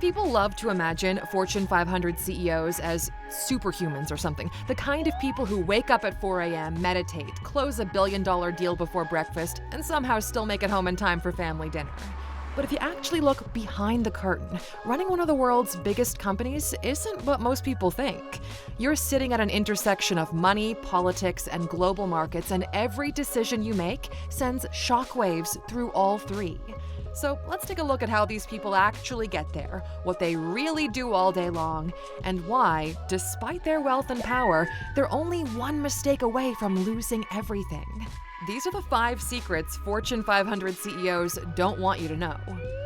People love to imagine Fortune 500 CEOs as superhumans or something. The kind of people who wake up at 4 a.m., meditate, close a billion-dollar deal before breakfast, and somehow still make it home in time for family dinner. But if you actually look behind the curtain, running one of the world's biggest companies isn't what most people think. You're sitting at an intersection of money, politics, and global markets, and every decision you make sends shockwaves through all three. So let's take a look at how these people actually get there, what they really do all day long, and why, despite their wealth and power, they're only one mistake away from losing everything. These are the 5 secrets Fortune 500 CEOs don't want you to know.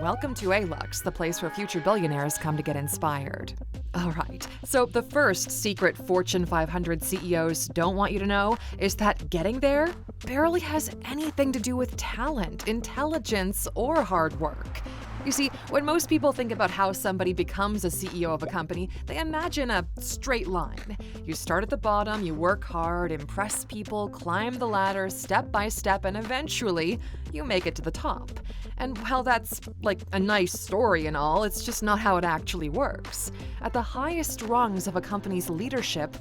Welcome to Alux, the place where future billionaires come to get inspired. All right, so the first secret Fortune 500 CEOs don't want you to know is that getting there barely has anything to do with talent, intelligence, or hard work. You see, when most people think about how somebody becomes a CEO of a company, they imagine a straight line. You start at the bottom, you work hard, impress people, climb the ladder step by step, and eventually you make it to the top. And while that's like a nice story and all, it's just not how it actually works. At the highest rungs of a company's leadership,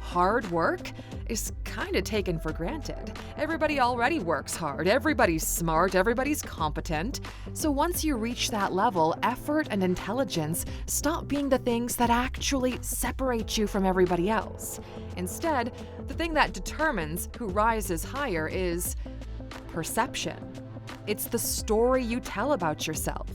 hard work is kind of taken for granted. Everybody already works hard, everybody's smart, everybody's competent. So once you reach that level, effort and intelligence stop being the things that actually separate you from everybody else. Instead, the thing that determines who rises higher is perception. It's the story you tell about yourself.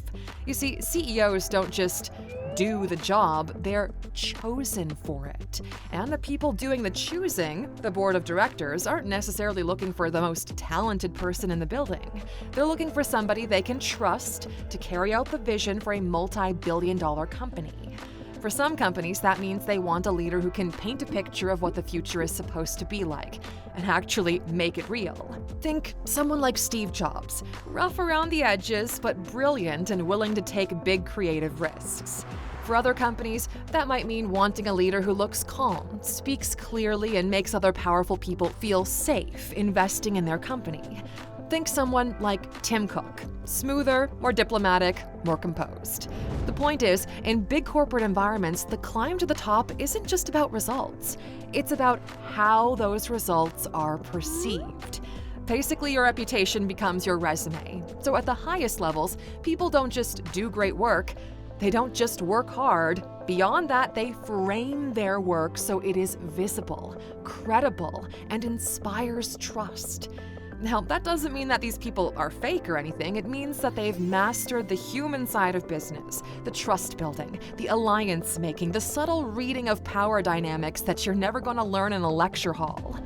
You see, CEOs don't just do the job, they're chosen for it. And the people doing the choosing, the board of directors, aren't necessarily looking for the most talented person in the building. They're looking for somebody they can trust to carry out the vision for a multi-billion-dollar company. For some companies, that means they want a leader who can paint a picture of what the future is supposed to be like and actually make it real. Think someone like Steve Jobs, rough around the edges, but brilliant and willing to take big creative risks. For other companies, that might mean wanting a leader who looks calm, speaks clearly, and makes other powerful people feel safe investing in their company. Think someone like Tim Cook, smoother, more diplomatic, more composed. The point is, in big corporate environments, the climb to the top isn't just about results. It's about how those results are perceived. Basically, your reputation becomes your resume. So at the highest levels, people don't just do great work, they don't just work hard. Beyond that, they frame their work so it is visible, credible, and inspires trust. Now, that doesn't mean that these people are fake or anything. It means that they've mastered the human side of business, the trust building, the alliance making, the subtle reading of power dynamics that you're never going to learn in a lecture hall.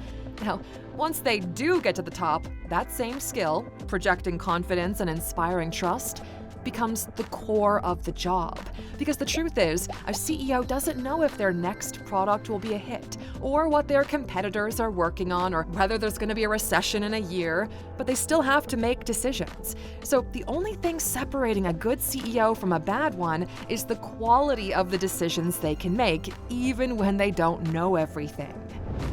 Now, once they do get to the top, that same skill, projecting confidence and inspiring trust, becomes the core of the job. Because the truth is, a CEO doesn't know if their next product will be a hit, or what their competitors are working on, or whether there's going to be a recession in a year, but they still have to make decisions. So the only thing separating a good CEO from a bad one is the quality of the decisions they can make, even when they don't know everything.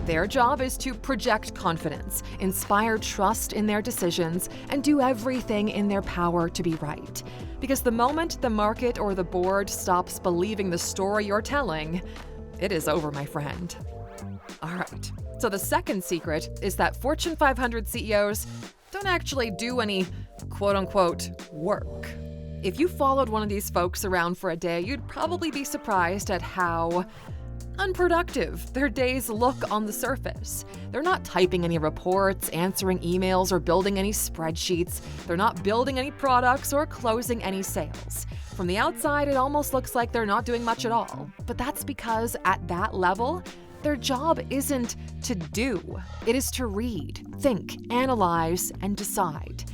Their job is to project confidence, inspire trust in their decisions, and do everything in their power to be right. Because the moment the market or the board stops believing the story you're telling, it is over, my friend. All right, so the second secret is that Fortune 500 CEOs don't actually do any quote-unquote work. If you followed one of these folks around for a day, you'd probably be surprised at how unproductive their days look on the surface. They're not typing any reports, answering emails, or building any spreadsheets. They're not building any products or closing any sales. From the outside, it almost looks like they're not doing much at all. But that's because at that level, their job isn't to do. It is to read, think, analyze, and decide.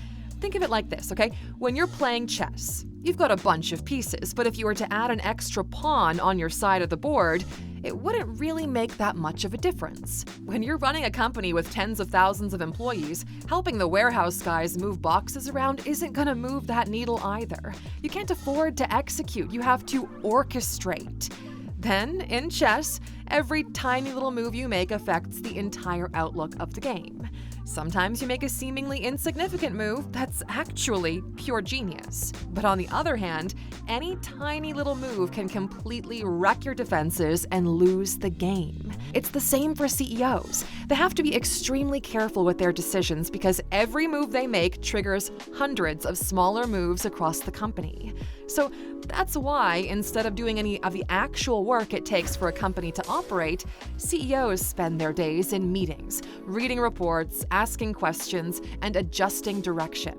Think of it like this, okay? When you're playing chess, you've got a bunch of pieces, but if you were to add an extra pawn on your side of the board, it wouldn't really make that much of a difference. When you're running a company with tens of thousands of employees, helping the warehouse guys move boxes around isn't gonna move that needle either. You can't afford to execute, you have to orchestrate. Then, in chess, every tiny little move you make affects the entire outlook of the game. Sometimes you make a seemingly insignificant move that's actually pure genius. But on the other hand, any tiny little move can completely wreck your defenses and lose the game. It's the same for CEOs. They have to be extremely careful with their decisions because every move they make triggers hundreds of smaller moves across the company. So that's why, instead of doing any of the actual work it takes for a company to operate, CEOs spend their days in meetings, reading reports, asking questions, and adjusting direction.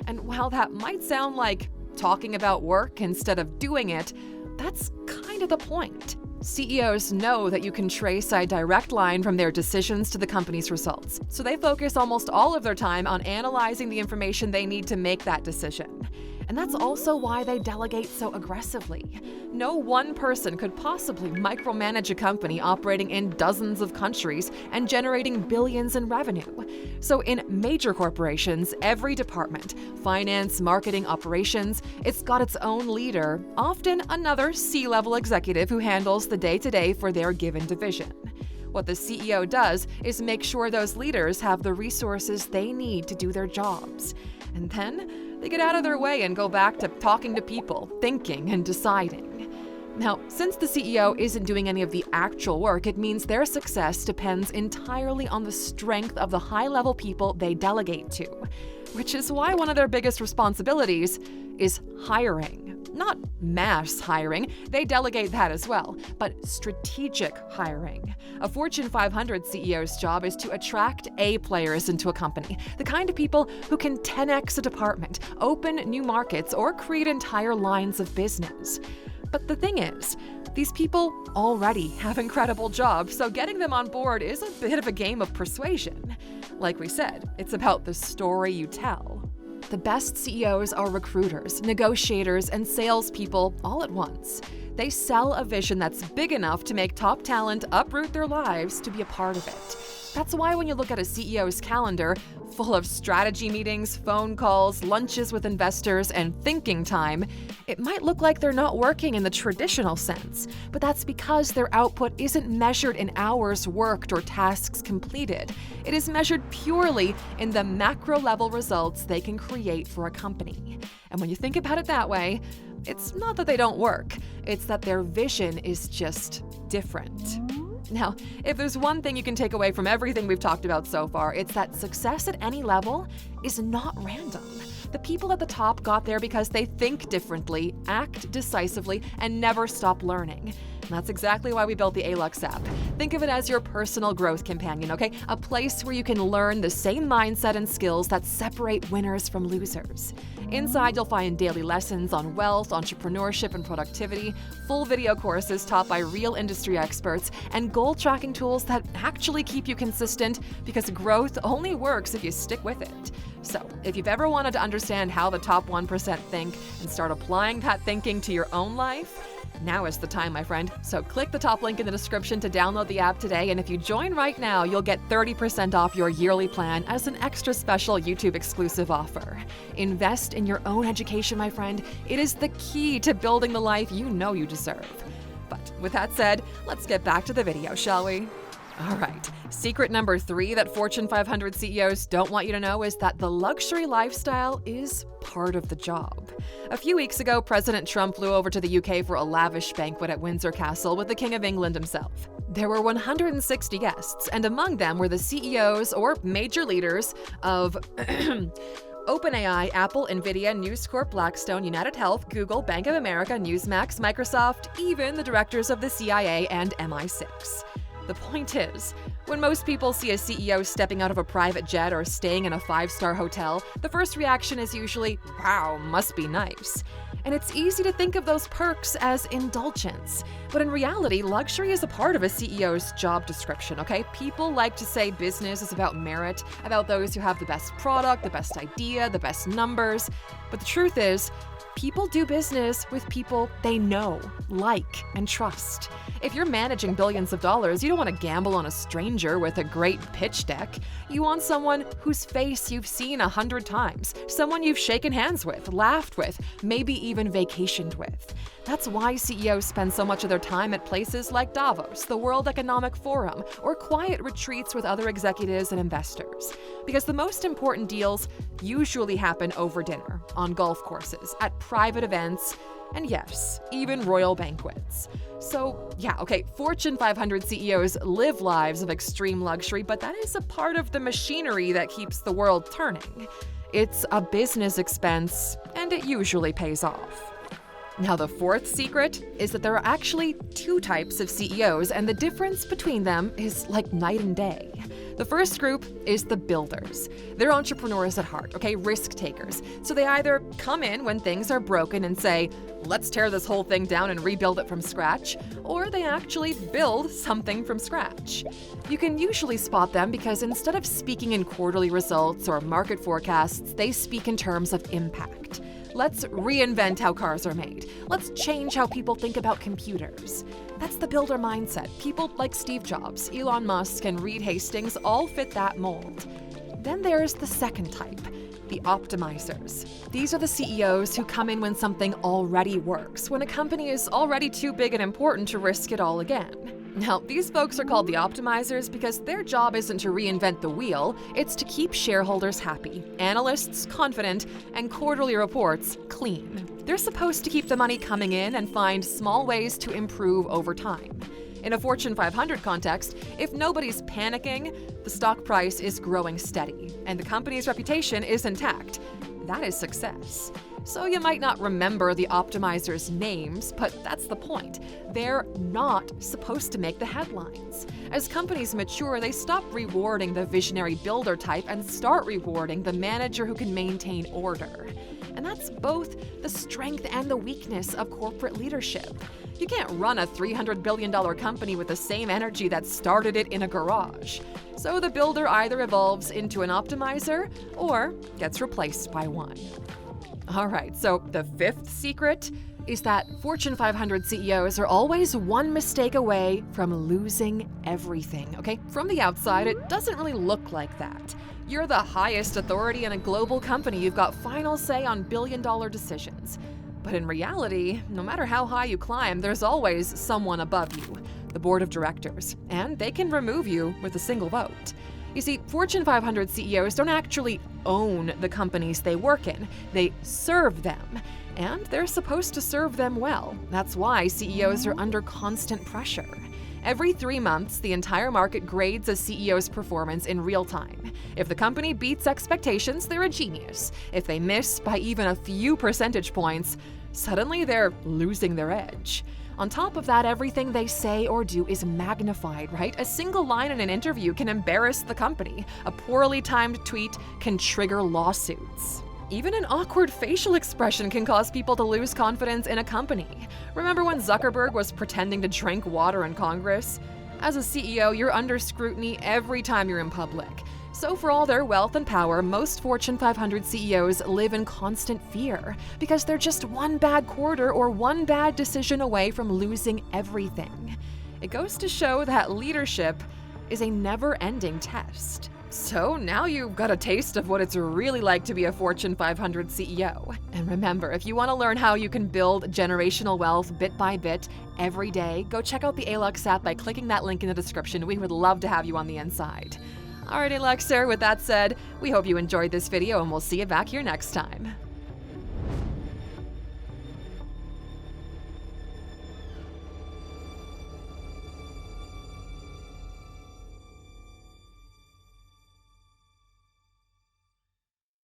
And while that might sound like talking about work instead of doing it, that's kind of the point. CEOs know that you can trace a direct line from their decisions to the company's results, so they focus almost all of their time on analyzing the information they need to make that decision. And that's also why they delegate so aggressively. No one person could possibly micromanage a company operating in dozens of countries and generating billions in revenue. So in major corporations, every department, finance, marketing, operations, it's got its own leader, often another C-level executive who handles the day-to-day for their given division. What the CEO does is make sure those leaders have the resources they need to do their jobs. And then they get out of their way and go back to talking to people, thinking, and deciding. Now, since the CEO isn't doing any of the actual work, it means their success depends entirely on the strength of the high-level people they delegate to, which is why one of their biggest responsibilities is hiring. Not mass hiring, they delegate that as well, but strategic hiring. A Fortune 500 CEO's job is to attract A players into a company, the kind of people who can 10x a department, open new markets, or create entire lines of business. But the thing is, these people already have incredible jobs, so getting them on board is a bit of a game of persuasion. Like we said, it's about the story you tell. The best CEOs are recruiters, negotiators, and salespeople all at once. They sell a vision that's big enough to make top talent uproot their lives to be a part of it. That's why when you look at a CEO's calendar, full of strategy meetings, phone calls, lunches with investors, and thinking time, it might look like they're not working in the traditional sense, but that's because their output isn't measured in hours worked or tasks completed. It is measured purely in the macro-level results they can create for a company. And when you think about it that way, it's not that they don't work, it's that their vision is just different. Now, if there's one thing you can take away from everything we've talked about so far, it's that success at any level is not random. The people at the top got there because they think differently, act decisively, and never stop learning. And that's exactly why we built the Alux app. Think of it as your personal growth companion, okay? A place where you can learn the same mindset and skills that separate winners from losers. Inside, you'll find daily lessons on wealth, entrepreneurship, and productivity, full video courses taught by real industry experts, and goal tracking tools that actually keep you consistent because growth only works if you stick with it. So, if you've ever wanted to understand how the top 1% think and start applying that thinking to your own life, now is the time, my friend. So click the top link in the description to download the app today, and if you join right now, you'll get 30% off your yearly plan as an extra special YouTube exclusive offer. Invest in your own education, my friend. It is the key to building the life you know you deserve. But with that said, let's get back to the video, shall we? All right, secret number 3 that Fortune 500 CEOs don't want you to know is that the luxury lifestyle is part of the job. A few weeks ago, President Trump flew over to the UK for a lavish banquet at Windsor Castle with the King of England himself. There were 160 guests, and among them were the CEOs or major leaders of OpenAI, Apple, Nvidia, News Corp, Blackstone, United Health, Google, Bank of America, Newsmax, Microsoft, even the directors of the CIA and MI6. The point is, when most people see a CEO stepping out of a private jet or staying in a 5-star hotel, the first reaction is usually, wow, must be nice. And it's easy to think of those perks as indulgence. But in reality, luxury is a part of a CEO's job description, okay? People like to say business is about merit, about those who have the best product, the best idea, the best numbers. But the truth is, people do business with people they know, like, and trust. If you're managing billions of dollars, you don't want to gamble on a stranger with a great pitch deck. You want someone whose face you've seen 100 times, someone you've shaken hands with, laughed with, maybe even vacationed with. That's why CEOs spend so much of their time at places like Davos, the World Economic Forum, or quiet retreats with other executives and investors. Because the most important deals usually happen over dinner, on golf courses, at private events, and yes, even royal banquets. So yeah, okay, Fortune 500 CEOs live lives of extreme luxury, but that is a part of the machinery that keeps the world turning. It's a business expense, and it usually pays off. Now, the fourth secret is that there are actually two types of CEOs, and the difference between them is like night and day. The first group is the builders. They're entrepreneurs at heart, okay, risk takers. So they either come in when things are broken and say, let's tear this whole thing down and rebuild it from scratch, or they actually build something from scratch. You can usually spot them because instead of speaking in quarterly results or market forecasts, they speak in terms of impact. Let's reinvent how cars are made. Let's change how people think about computers. That's the builder mindset. People like Steve Jobs, Elon Musk, and Reed Hastings all fit that mold. Then there's the second type, the optimizers. These are the CEOs who come in when something already works, when a company is already too big and important to risk it all again. Now, these folks are called the optimizers because their job isn't to reinvent the wheel, it's to keep shareholders happy, analysts confident, and quarterly reports clean. They're supposed to keep the money coming in and find small ways to improve over time. In a Fortune 500 context, if nobody's panicking, the stock price is growing steady, and the company's reputation is intact. That is success. So you might not remember the optimizers' names, but that's the point. They're not supposed to make the headlines. As companies mature, they stop rewarding the visionary builder type and start rewarding the manager who can maintain order. And that's both the strength and the weakness of corporate leadership. You can't run a $300 billion company with the same energy that started it in a garage. So the builder either evolves into an optimizer or gets replaced by one. All right, so the fifth secret is that Fortune 500 CEOs are always one mistake away from losing everything, okay? From the outside, it doesn't really look like that. You're the highest authority in a global company. You've got final say on billion-dollar decisions. But in reality, no matter how high you climb, there's always someone above you, the board of directors, and they can remove you with a single vote. You see, Fortune 500 CEOs don't actually own the companies they work in. They serve them, and they're supposed to serve them well. That's why CEOs are under constant pressure. Every 3 months, the entire market grades a CEO's performance in real time. If the company beats expectations, they're a genius. If they miss by even a few percentage points, suddenly they're losing their edge. On top of that, everything they say or do is magnified, right? A single line in an interview can embarrass the company. A poorly timed tweet can trigger lawsuits. Even an awkward facial expression can cause people to lose confidence in a company. Remember when Zuckerberg was pretending to drink water in Congress? As a CEO, you're under scrutiny every time you're in public. So for all their wealth and power, most Fortune 500 CEOs live in constant fear because they're just one bad quarter or one bad decision away from losing everything. It goes to show that leadership is a never-ending test. So now you've got a taste of what it's really like to be a Fortune 500 CEO. And remember, if you want to learn how you can build generational wealth bit by bit every day, go check out the Alux app by clicking that link in the description. We would love to have you on the inside. Alright, Aluxer, with that said, we hope you enjoyed this video and we'll see you back here next time.